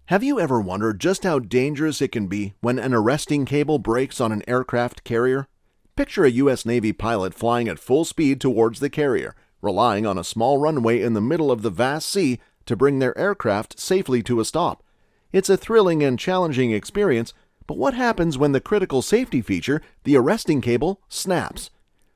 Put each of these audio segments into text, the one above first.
Have you ever wondered just how dangerous it can be when an arresting cable breaks on an aircraft carrier? Picture a U.S. Navy pilot flying at full speed towards the carrier, relying on a small runway in the middle of the vast sea to bring their aircraft safely to a stop. It's a thrilling and challenging experience, but what happens when the critical safety feature, the arresting cable, snaps?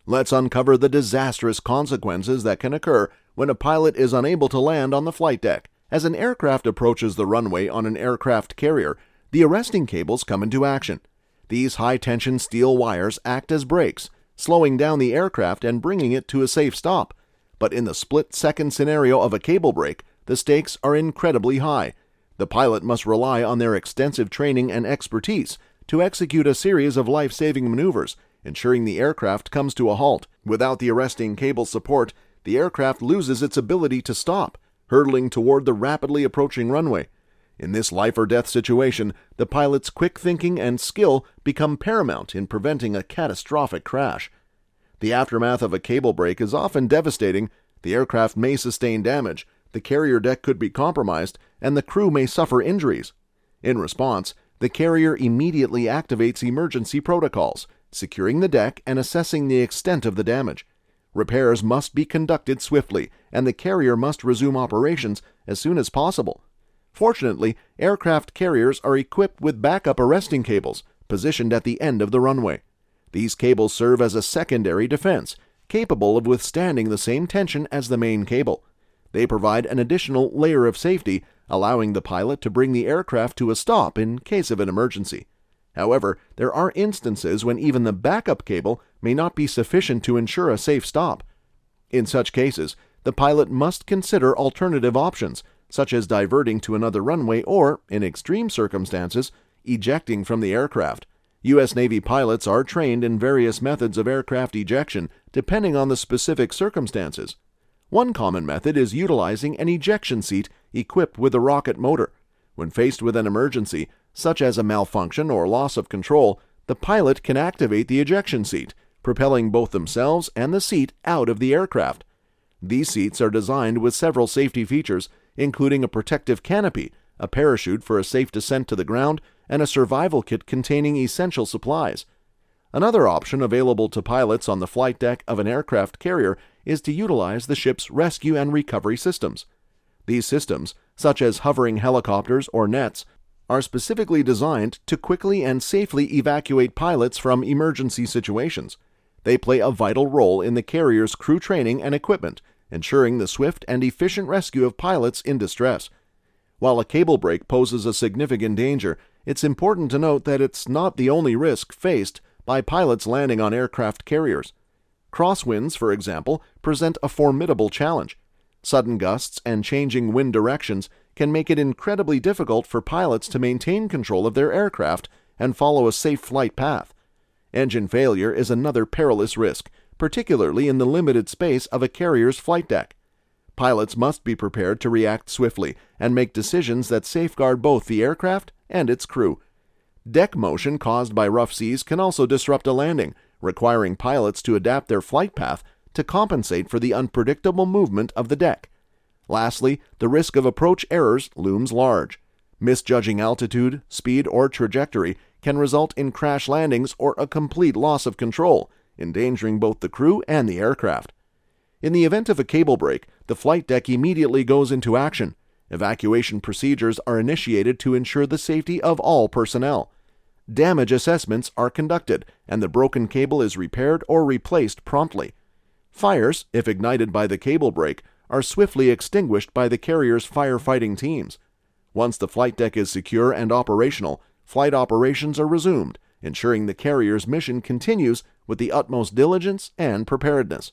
Let's uncover the disastrous consequences that can occur when a pilot is unable to land on the flight deck. As an aircraft approaches the runway on an aircraft carrier, the arresting cables come into action. These high-tension steel wires act as brakes, slowing down the aircraft and bringing it to a safe stop. But in the split-second scenario of a cable break, the stakes are incredibly high. The pilot must rely on their extensive training and expertise to execute a series of life-saving maneuvers, ensuring the aircraft comes to a halt. Without the arresting cable support, the aircraft loses its ability to stop, hurtling toward the rapidly approaching runway. In this life-or-death situation, the pilot's quick thinking and skill become paramount in preventing a catastrophic crash. The aftermath of a cable break is often devastating. The aircraft may sustain damage, the carrier deck could be compromised, and the crew may suffer injuries. In response, the carrier immediately activates emergency protocols, securing the deck and assessing the extent of the damage. Repairs must be conducted swiftly, and the carrier must resume operations as soon as possible. Fortunately, aircraft carriers are equipped with backup arresting cables positioned at the end of the runway. These cables serve as a secondary defense, capable of withstanding the same tension as the main cable. They provide an additional layer of safety, allowing the pilot to bring the aircraft to a stop in case of an emergency. However, there are instances when even the backup cable may not be sufficient to ensure a safe stop. In such cases, the pilot must consider alternative options, such as diverting to another runway or, in extreme circumstances, ejecting from the aircraft. U.S. Navy pilots are trained in various methods of aircraft ejection depending on the specific circumstances. One common method is utilizing an ejection seat equipped with a rocket motor. When faced with an emergency, such as a malfunction or loss of control, the pilot can activate the ejection seat, propelling both themselves and the seat out of the aircraft. These seats are designed with several safety features, including a protective canopy, a parachute for a safe descent to the ground, and a survival kit containing essential supplies. Another option available to pilots on the flight deck of an aircraft carrier is to utilize the ship's rescue and recovery systems. These systems, such as hovering helicopters or nets, are specifically designed to quickly and safely evacuate pilots from emergency situations. They play a vital role in the carrier's crew training and equipment, ensuring the swift and efficient rescue of pilots in distress. While a cable break poses a significant danger, it's important to note that it's not the only risk faced by pilots landing on aircraft carriers. Crosswinds, for example, present a formidable challenge. Sudden gusts and changing wind directions can make it incredibly difficult for pilots to maintain control of their aircraft and follow a safe flight path. Engine failure is another perilous risk, particularly in the limited space of a carrier's flight deck. Pilots must be prepared to react swiftly and make decisions that safeguard both the aircraft and its crew. Deck motion caused by rough seas can also disrupt a landing, requiring pilots to adapt their flight path to compensate for the unpredictable movement of the deck. Lastly, the risk of approach errors looms large. Misjudging altitude, speed, or trajectory can result in crash landings or a complete loss of control, endangering both the crew and the aircraft. In the event of a cable break, the flight deck immediately goes into action. Evacuation procedures are initiated to ensure the safety of all personnel. Damage assessments are conducted, and the broken cable is repaired or replaced promptly. Fires, if ignited by the cable break, are swiftly extinguished by the carrier's firefighting teams. Once the flight deck is secure and operational, flight operations are resumed, ensuring the carrier's mission continues with the utmost diligence and preparedness.